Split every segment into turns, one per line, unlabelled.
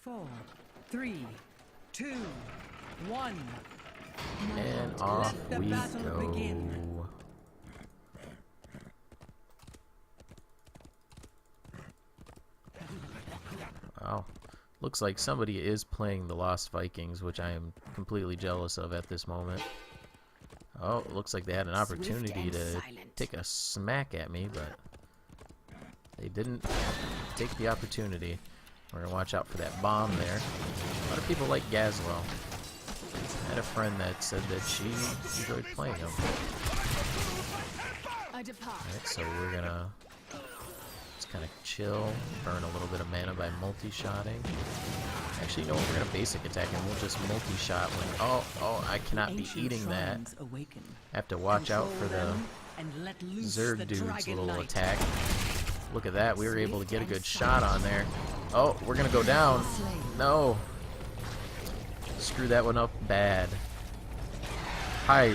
4, 3, 2, 1.
And off
Let the
we
battle
go.
begin.
Wow. Looks like somebody is playing the Lost Vikings, which I am completely jealous of at this moment. Oh, it looks like they had an opportunity to take a smack at me, but they didn't take the opportunity. We're going to watch out for that bomb there. A lot of people like Gazlowe. I had a friend that said that she enjoyed playing him. Alright, so we're going to just kind of chill, burn a little bit of mana by multi-shotting. Actually, you know what? We're going to basic attack and we'll just multi-shot when... Oh, I cannot be eating that. I have to watch out for the Zerg dude's little attack. Look at that. We were able to get a good shot on there. Oh, we're going to go down. No. Screw that one up bad. Hi,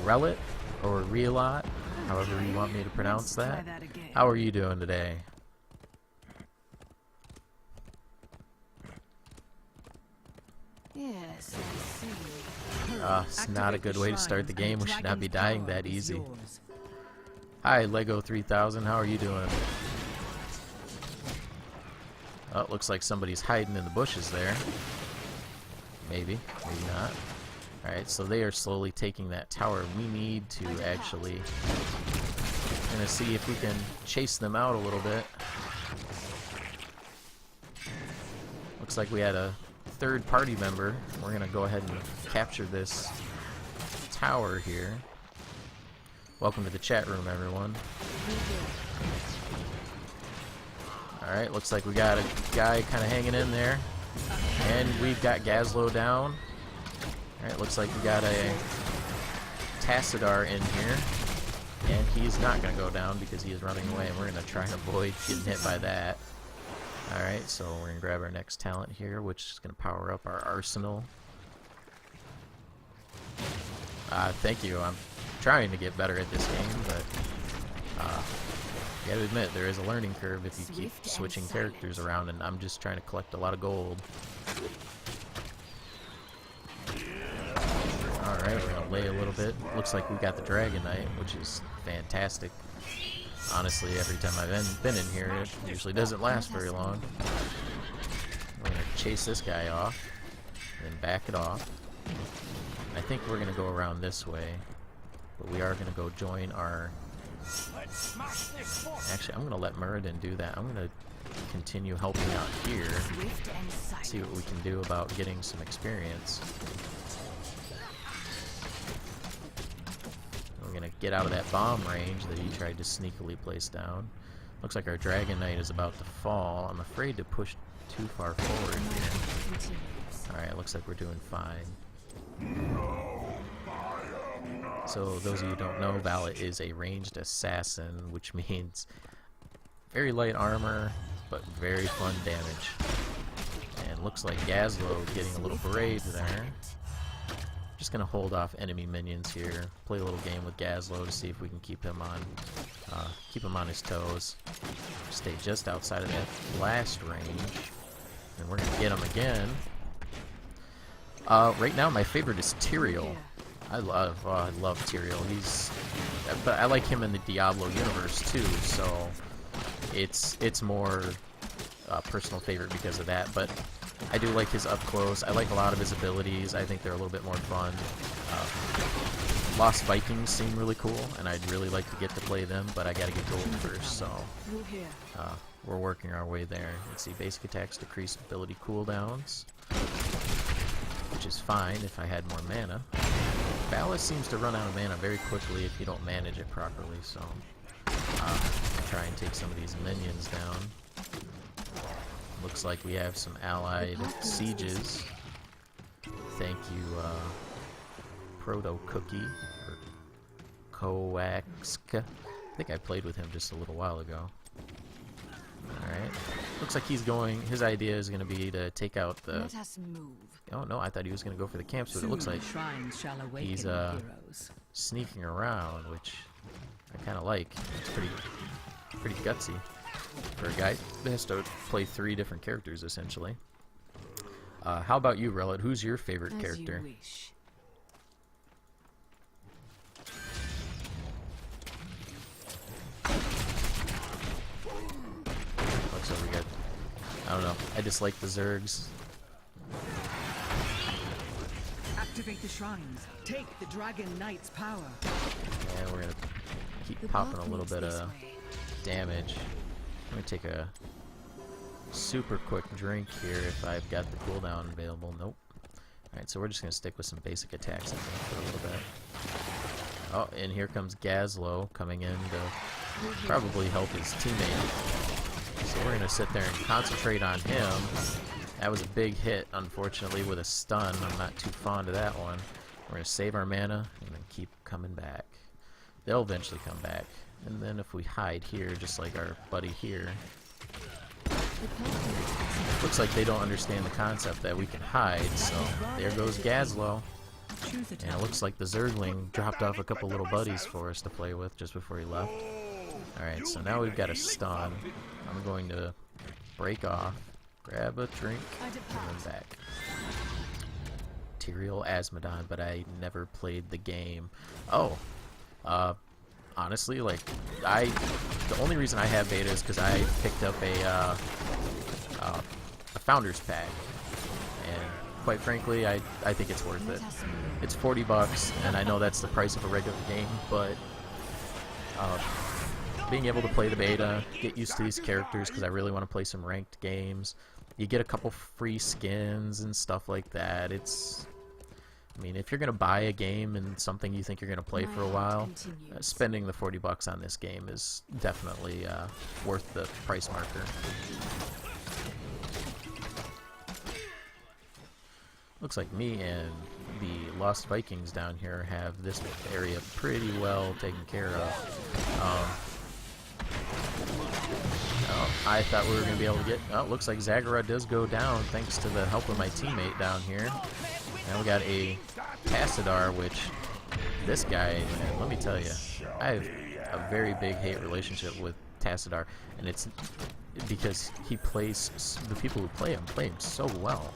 Relit, or Realot, however you want me to pronounce that. How are you doing today?
Yes, I see.
It's not a good way to start the game. We should not be dying that easy. Hi, Lego 3000. How are you doing? Oh, it looks like somebody's hiding in the bushes there. Maybe, maybe not. Alright, so they are slowly taking that tower. We need to actually... We're gonna see if we can chase them out a little bit. Looks like we had a third party member. We're gonna go ahead and capture this tower here. Welcome to the chat room, everyone. Alright, looks like we got a guy kind of hanging in there. And we've got Gazlowe down. Alright, looks like we got a Tassadar in here. And he's not going to go down because he is running away. And we're going to try and avoid getting hit by that. Alright, so we're going to grab our next talent here, which is going to power up our arsenal. Thank you. I'm trying to get better at this game, but you gotta admit, there is a learning curve if you keep switching characters around, and I'm just trying to collect a lot of gold. Alright, we're gonna lay a little bit. Looks like we got the Dragon Knight, which is fantastic. Honestly, every time I've been in here, it usually doesn't last very long. We're gonna chase this guy off, then back it off. I think we're gonna go around this way, but we are gonna go join our... Actually, I'm gonna let Muradin do that. I'm gonna continue helping out here. See what we can do about getting some experience. We're gonna get out of that bomb range that he tried to sneakily place down. Looks like our Dragon Knight is about to fall. I'm afraid to push too far forward here. Alright, looks like we're doing fine. So those of you who don't know, Valla is a ranged assassin, which means very light armor, but very fun damage. And looks like Gazlowe getting a little brave there. Just gonna hold off enemy minions here, play a little game with Gazlowe to see if we can keep him on his toes. Stay just outside of that blast range, and we're gonna get him again. Right now, my favorite is Tyrael. I love Tyrael. But I like him in the Diablo universe too, so it's more personal favorite because of that. But I do like his up close. I like a lot of his abilities. I think they're a little bit more fun. Lost Vikings seem really cool, and I'd really like to get to play them, but I gotta get gold first, so we're working our way there. Let's see, basic attacks decrease ability cooldowns, which is fine if I had more mana. Valla seems to run out of mana very quickly if you don't manage it properly, so try and take some of these minions down. Looks like we have some allied sieges. Thank you, Proto Cookie, or Coaxka. I think I played with him just a little while ago. Alright. Looks like his idea is going to be to take out the...
Let us move.
Oh no, I thought he was going to go for the camps, but it looks like he's sneaking around, which I kind of like. It's pretty gutsy for a guy that has to play 3 different characters, essentially. How about you, Relit? Who's your favorite
As
character?
you wish.
Looks like we got, I don't know. I just like the Zergs.
Activate the shrines. Take the Dragon Knight's power.
And we're gonna keep
The
popping
path
a little
leads
bit
this
of
way.
damage. I'm gonna take a super quick drink here if I've got the cooldown available. Nope. Alright, so we're just gonna stick with some basic attacks, I think, for a little bit. Oh, and here comes Gazlo coming in to probably help his teammate. So we're gonna sit there and concentrate on him. That was a big hit, unfortunately, with a stun. I'm not too fond of that one. We're gonna save our mana and then keep coming back. They'll eventually come back. And then if we hide here, just like our buddy here, looks like they don't understand the concept that we can hide, so there goes Gazlo.
Choose a
And it
talent.
looks like the Zergling dropped off a couple little buddies for us to play with just before he left. Alright, so now we've got a stun. I'm going to break off, grab a drink, and then back. Tyrael Asmodon, but I never played the game. Oh, honestly, like, the only reason I have beta is because I picked up a Founders Pack, and quite frankly, I think it's worth it. It's $40, and I know that's the price of a regular game, but being able to play the beta, get used to these characters, because I really want to play some ranked games. You get a couple free skins and stuff like that. I mean, if you're going to buy a game and something you think you're going to play for a while, spending the $40 on this game is definitely worth the price marker. Looks like me and the Lost Vikings down here have this area pretty well taken care of. I thought we were going to be able to get... Oh, looks like Zagara does go down thanks to the help of my teammate down here. Now we got a Tassadar, which this guy, man, let me tell you, I have a very big hate relationship with Tassadar, and it's because he plays, the people who play him so well.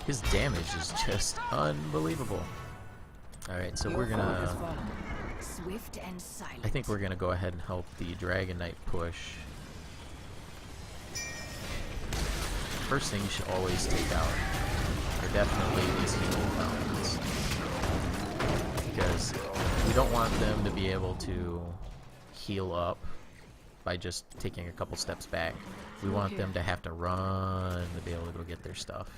His damage is just unbelievable. Alright, so we're gonna...
Swift and silent.
I think we're gonna go ahead and help the Dragon Knight push. First thing you should always take out are definitely these healing fountains, because we don't want them to be able to heal up by just taking a couple steps back. We want them to have to run to be able to go get their stuff.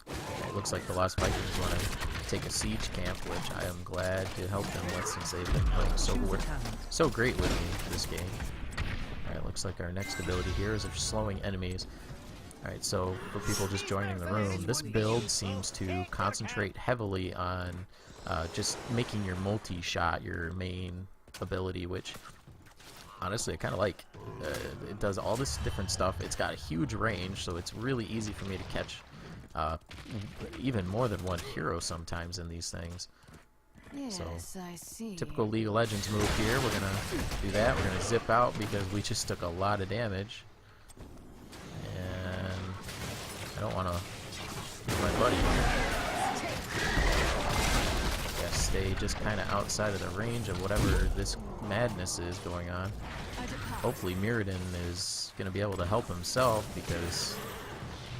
It looks like the Lost Vikings want to take a siege camp, which I am glad to help them with since they've been playing so great with me this game. Alright, looks like our next ability here is of slowing enemies. Alright, so for people just joining the room, this build seems to concentrate heavily on just making your multi-shot your main ability, which honestly I kind of like. It does all this different stuff. It's got a huge range, so it's really easy for me to catch even more than one hero sometimes in these things.
Yes,
So,
I see.
typical League of Legends move here. We're gonna do that. We're gonna zip out because we just took a lot of damage, and I don't want to hit my buddy here. Yeah, stay just kind of outside of the range of whatever this madness is going on. Hopefully Mirrodin is gonna be able to help himself, because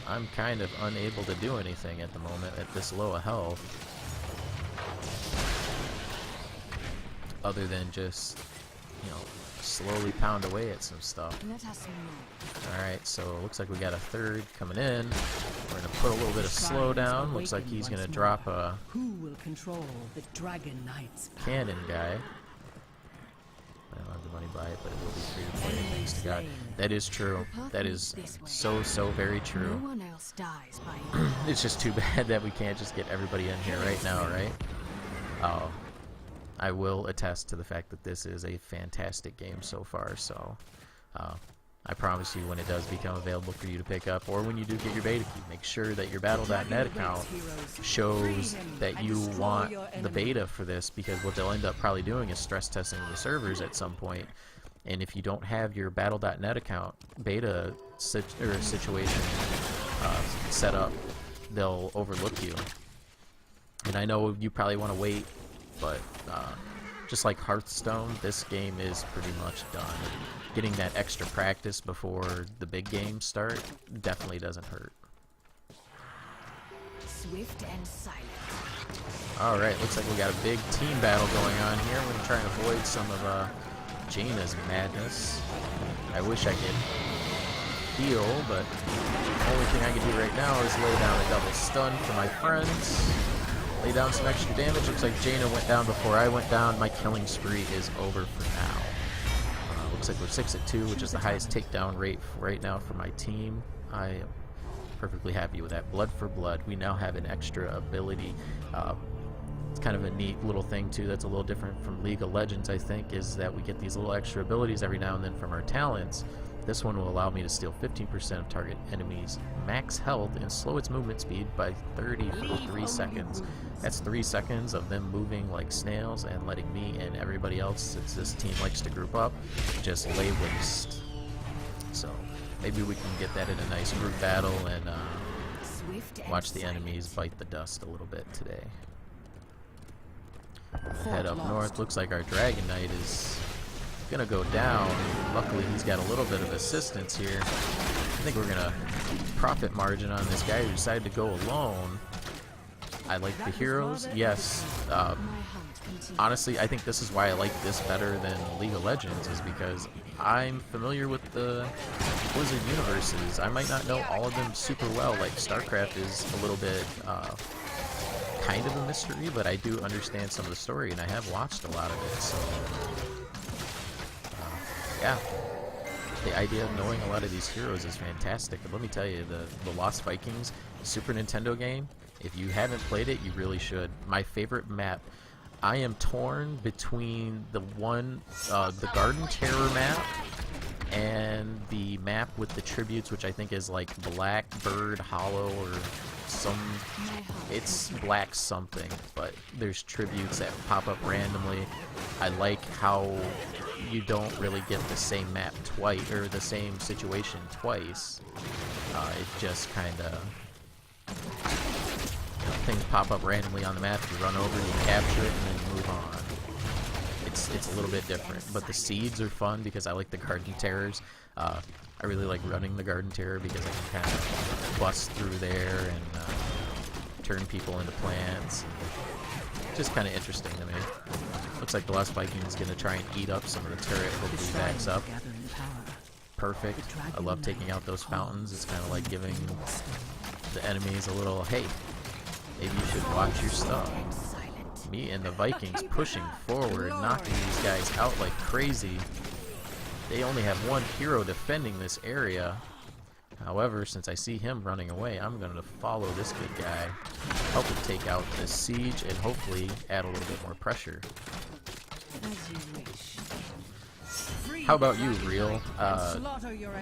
I'm kind of unable to do anything at the moment at this low of health, other than just, you know, slowly pound away at some stuff.
Let us move.
Alright, so it looks like we got a third coming in. We're going to put a little bit of slowdown. Looks like he's going to drop a
Who will control the Dragon Knight's power?
cannon guy. I don't have the money to buy it, but it will be free to play, thanks to God. That is true. That is so very
No
true.
one else dies by you.
It's just too bad that we can't just get everybody in here right now, right? Oh, I will attest to the fact that this is a fantastic game so far, so I promise you when it does become available for you to pick up, or when you do get your beta key, make sure that your Battle.net account shows that you want the beta for this, because what they'll end up probably doing is stress testing the servers at some point, and if you don't have your Battle.net account beta situation set up, they'll overlook you. And I know you probably want to wait, but just like Hearthstone, this game is pretty much done. Getting that extra practice before the big games start definitely doesn't hurt.
Swift and silent.
Alright, looks like we got a big team battle going on here. We're going to try and avoid some of Jaina's madness. I wish I could heal, but the only thing I can do right now is lay down a double stun for my friends. Lay down some extra damage. Looks like Jaina went down before I went down. My killing spree is over for now. Looks like we're 6-2, which is the highest takedown rate right now for my team. I am perfectly happy with that. Blood for blood. We now have an extra ability. It's kind of a neat little thing too that's a little different from League of Legends, I think, is that we get these little extra abilities every now and then from our talents. This one will allow me to steal 15% of target enemies' max health and slow its movement speed by 30 for 3 seconds. That's 3 seconds of them moving like snails and letting me and everybody else, since this team likes to group up, just lay waste. So maybe we can get that in a nice group battle and watch the enemies bite the dust a little bit today. Head up north. Looks like our Dragon Knight is gonna go down. Luckily he's got a little bit of assistance here. I think we're gonna profit margin on this guy who decided to go alone. I like the heroes, yes. Honestly, I think this is why I like this better than League of Legends, is because I'm familiar with the Blizzard universes. I might not know all of them super well, like StarCraft is a little bit kind of a mystery, but I do understand some of the story, and I have watched a lot of it, so yeah. The idea of knowing a lot of these heroes is fantastic. But let me tell you, the Lost Vikings Super Nintendo game, if you haven't played it, you really should. My favorite map, I am torn between the Garden Terror map and the map with the tributes, which I think is like Blackbird Hollow or it's black something, but there's tributes that pop up randomly. I like how you don't really get the same map twice, or the same situation twice. It just kind of, things pop up randomly on the map, you run over, you capture it, and then you move on. It's a little bit different, but the seeds are fun because I like the Garden Terrors. I really like running the Garden Terror because I can kind of bust through there and turn people into plants. Just kind of interesting to me. Looks like the Lost Viking is going to try and eat up some of the turret. Hopefully he backs up. Perfect. I love taking out those fountains. It's kind of like giving the enemies a little, hey, maybe you should watch your stuff. Me and the Vikings pushing forward, knocking these guys out like crazy. They only have one hero defending this area. However, since I see him running away, I'm going to follow this good guy, help him take out this siege, and hopefully add a little bit more pressure. How about you, Real?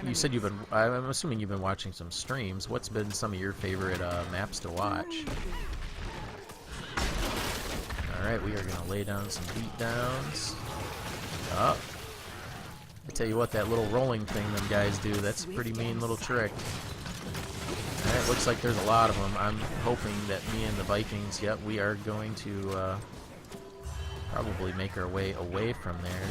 You said you've been, I'm assuming you've been watching some streams. What's been some of your favorite maps to watch? Alright, we are going to lay down some beatdowns. Oh. I tell you what, that little rolling thing them guys do, that's a pretty mean little trick. Alright, looks like there's a lot of them. I'm hoping that me and the Vikings, yep, we are going to probably make our way away from there.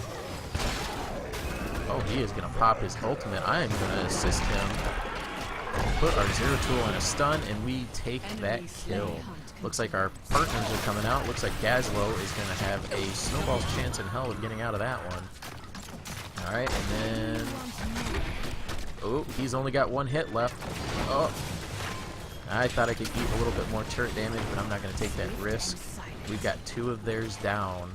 Oh, he is going to pop his ultimate. I am going to assist him. Put our Zero Tool on a stun, and we take that kill. Looks like our partners are coming out. Looks like Gazlo is going to have a snowball's chance in hell of getting out of that one. Alright, and then... oh, he's only got one hit left. Oh. I thought I could eat a little bit more turret damage, but I'm not going to take that risk. We've got two of theirs down.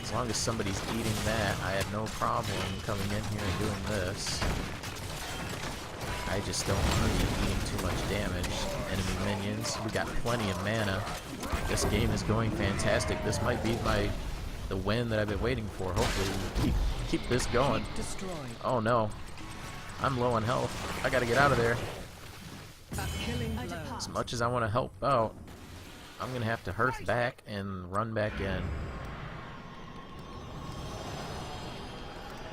As long as somebody's eating that, I have no problem coming in here and doing this. I just don't want to be eating too much damage. Enemy minions. We got plenty of mana. This game is going fantastic. This might be the win that I've been waiting for. Hopefully we keep this going. Oh no. I'm low on health. I gotta get out of there. As much as I want to help out, I'm gonna have to hearth back and run back in.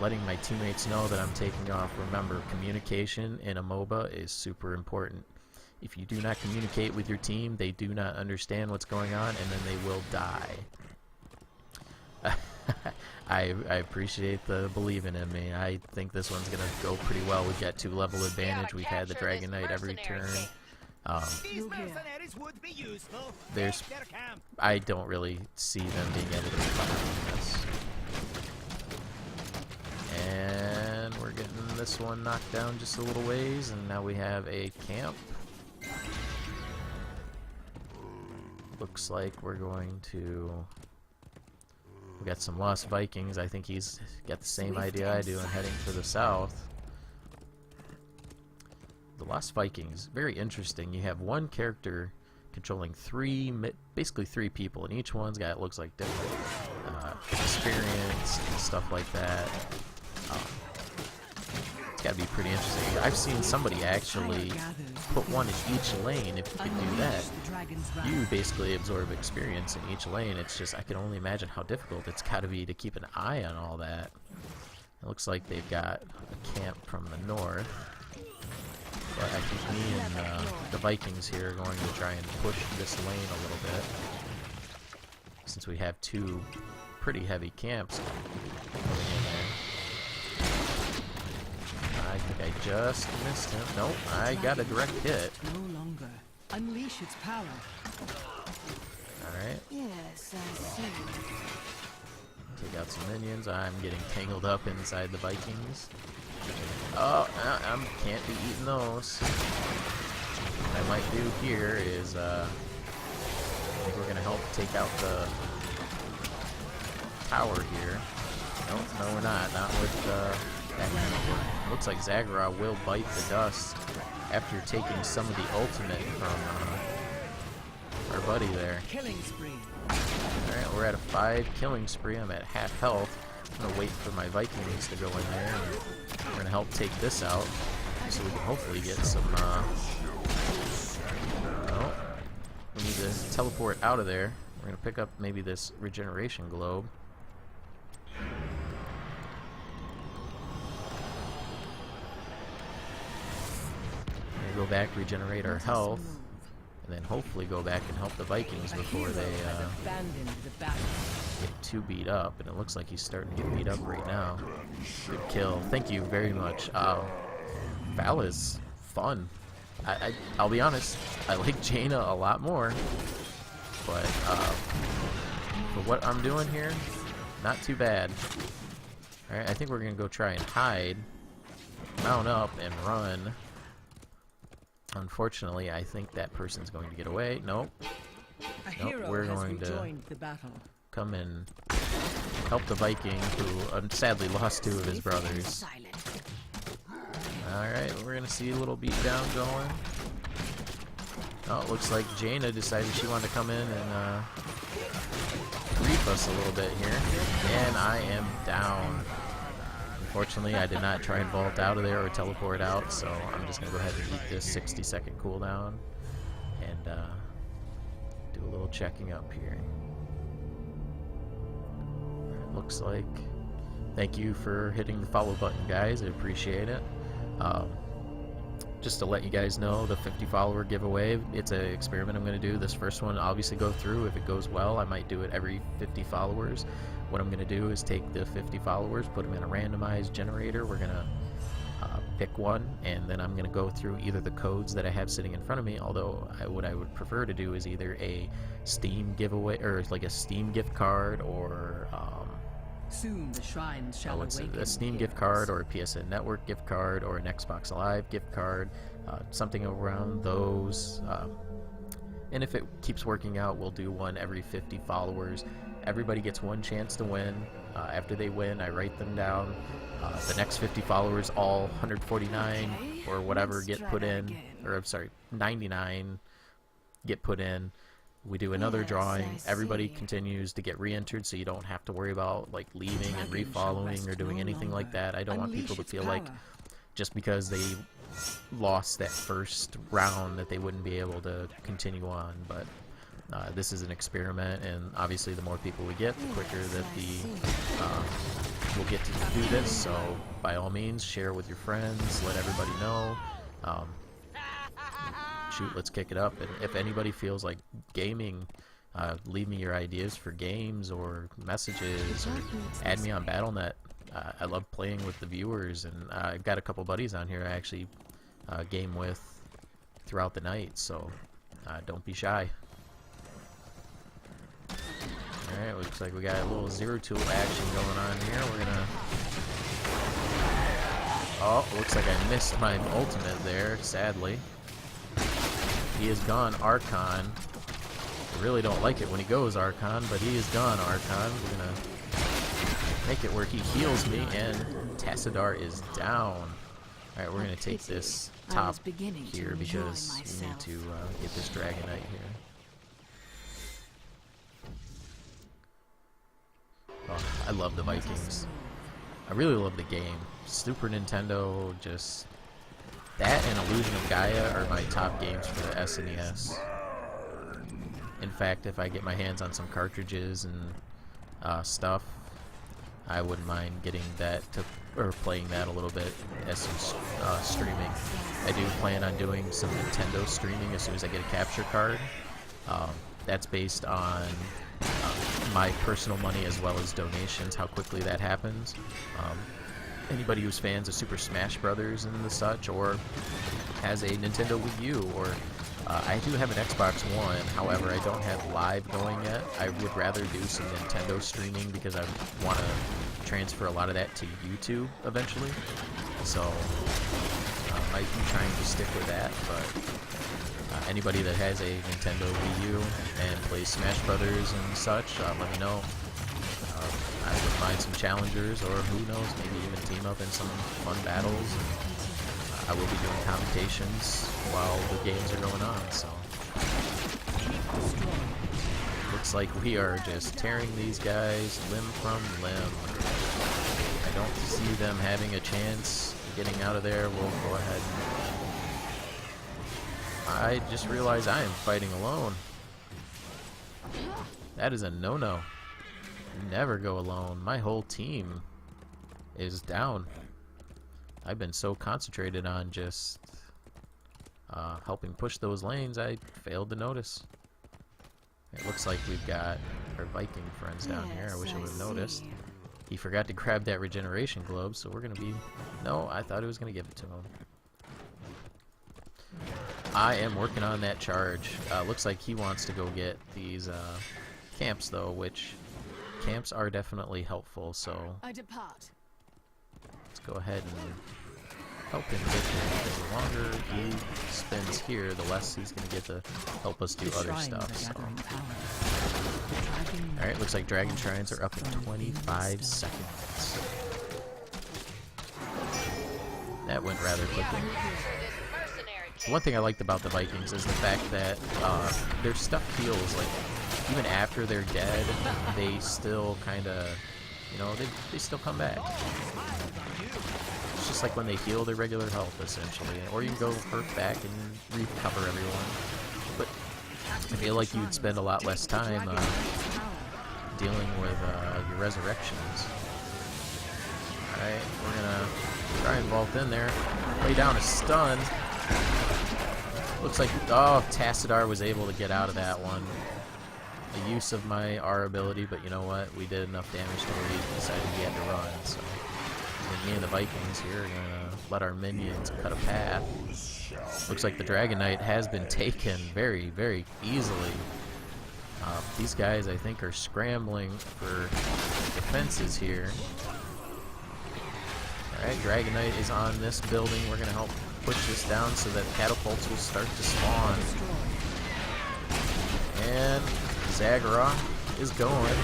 letting my teammates know that I'm taking off. Remember, communication in a MOBA is super important. If you do not communicate with your team, they do not understand what's going on, and then they will die. I appreciate the believing in me. I think this one's gonna go pretty well. We've got 2 level advantage. We've had the Dragon Knight every turn. There's, I don't really see them being able to fight this. And we're getting this one knocked down just a little ways, and now we have a camp. Looks like we're going to... We got some Lost Vikings. I think he's got the same idea I do and heading for the south. The Lost Vikings, very interesting. You have one character controlling basically three people, and each one's got, looks like, different experience and stuff like that. It's got to be pretty interesting. I've seen somebody actually put one in each lane. If you can do that, you basically absorb experience in each lane. It's just, I can only imagine how difficult it's got to be to keep an eye on all that. It looks like they've got a camp from the north. But I think me and the Vikings here are going to try and push this lane a little bit, since we have 2 pretty heavy camps going in there. I think I just missed him. Nope, I got a direct hit.
No longer. Unleash its power.
Alright.
Yes, I see.
Take out some minions. I'm getting tangled up inside the Vikings. Oh, I can't be eating those. What I might do here is, I think we're going to help take out the tower here. Nope, no we're not. Not with that kind of... Looks like Zagara will bite the dust after taking some of the ultimate from our buddy there.
Killing spree.
Alright, we're at a 5 killing spree. I'm at half health. I'm going to wait for my Vikings to go in there, and we're going to help take this out so we can hopefully get some, oh, we need to teleport out of there. We're going to pick up maybe this regeneration globe. We're going to go back, regenerate our health, and then hopefully go back and help the Vikings before they get too beat up. And it looks like he's starting to get beat up right now. Good kill. Thank you very much. Valla's fun. I'll be honest, I like Jaina a lot more, but for what I'm doing here, not too bad. Alright, I think we're going to go try and hide, mount up, and run. Unfortunately, I think that person's going to get away. Nope. Nope, we're going to come and help the Viking, who sadly lost 2 of his brothers. Alright, we're going to see a little beatdown going. Oh, it looks like Jaina decided she wanted to come in and grief us a little bit here. And I am down. Unfortunately, I did not try and vault out of there or teleport out, so I'm just going to go ahead and beat this 60-second cooldown and do a little checking up here. Looks like... Thank you for hitting the follow button, guys. I appreciate it. Just to let you guys know, the 50 follower giveaway, it's an experiment I'm going to do. This first one obviously go through. If it goes well, I might do it every 50 followers. What I'm going to do is take the 50 followers, put them in a randomized generator. We're going to pick one, and then I'm going to go through either the codes that I have sitting in front of me, although what I would prefer to do is either a Steam giveaway, or like a Steam gift card, or
soon the shrines shall awaken.
A Steam gift card, or a PSN Network gift card, or an Xbox Live gift card, something around those. And if it keeps working out, we'll do one every 50 followers. Everybody gets one chance to win. After they win, I write them down. The next 50 followers, all 149 or whatever get put in, or I'm sorry, 99 get put in. We do another drawing. Everybody continues to get re-entered, so you don't have to worry about like leaving and refollowing or doing anything like that. I don't want people to feel like just because they lost that first round that they wouldn't be able to continue on. But this is an experiment, and obviously the more people we get, the quicker that the will get to do this, so by all means, share with your friends, let everybody know. Shoot, let's kick it up. And if anybody feels like gaming, leave me your ideas for games or messages, or add me on Battle.net. I love playing with the viewers, and I've got a couple buddies on here I actually game with throughout the night, so don't be shy. Alright, looks like we got a little zero tool action going on here. We're gonna... Oh, looks like I missed my ultimate there, sadly. He is gone Archon. I really don't like it when he goes Archon, but he is gone Archon. We're gonna make it where he heals me, and Tassadar is down. Alright, we're gonna take this top here because we need to get this Dragon Knight here. Oh, I love the Vikings. I really love the game. Super Nintendo, just that and Illusion of Gaia are my top games for the SNES. In fact, if I get my hands on some cartridges and stuff, I wouldn't mind getting that or playing that a little bit as some streaming. I do plan on doing some Nintendo streaming as soon as I get a capture card. That's based on my personal money as well as donations, how quickly that happens. Anybody who's fans of Super Smash Brothers and the such, or has a Nintendo Wii U, or I do have an Xbox One, however I don't have live going yet. I would rather do some Nintendo streaming because I want to transfer a lot of that to YouTube eventually. So I might be trying to stick with that, but anybody that has a Nintendo Wii U and plays Smash Brothers and such, let me know. I would find some challengers, or who knows, maybe even team up in some fun battles. And, I will be doing computations while the games are going on, so. Looks like we are just tearing these guys limb from limb. I don't see them having a chance getting out of there. We'll go ahead. I just realized I am fighting alone. That is a no-no. Never go alone. My whole team is down. I've been so concentrated on just helping push those lanes, I failed to notice. It looks like we've got our Viking friends down here. I wish I would have noticed. He forgot to grab that regeneration globe, so we're going to be... No, I thought he was going to give it to him. I am working on that charge. Looks like he wants to go get these camps, though, which... Camps are definitely helpful, so
I depart.
let's go ahead and help him get there, because the longer he spends here, the less he's going to get to help us do other stuff. So. Alright, looks like Dragon Shrines are up in 25 seconds. That went rather quickly. One thing I liked about the Vikings is the fact that their stuff feels like, even after they're dead, they still kind of, you know, they still come back. It's just like when they heal their regular health, essentially. Or you can go hurt back and recover everyone. But I feel like you'd spend a lot less time dealing with your resurrections. Alright, we're gonna try and vault in there. Lay down a stun. Looks like, oh, Tassadar was able to get out of that one. The use of my R ability, but you know what? We did enough damage to where he decided he had to run, so me and the Vikings here are gonna let our minions cut a path. Looks like the Dragon Knight has been taken very, very easily. These guys, I think, are scrambling for defenses here. Alright, Dragon Knight is on this building. We're gonna help push this down so that catapults will start to spawn. And Zagara is going.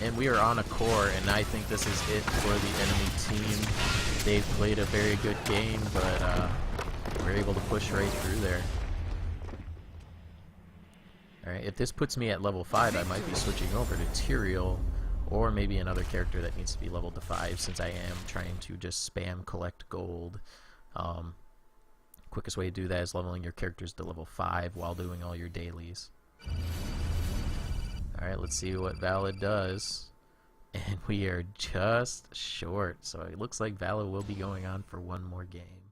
And we are on a core, and I think this is it for the enemy team. They've played a very good game, but we're able to push right through there. Alright, if this puts me at level 5, I might be switching over to Tyrael, or maybe another character that needs to be leveled to 5, since I am trying to just spam collect gold. Quickest way to do that is leveling your characters to level 5 while doing all your dailies. Alright, let's see what Valla does. And we are just short, so it looks like Valla will be going on for one more game.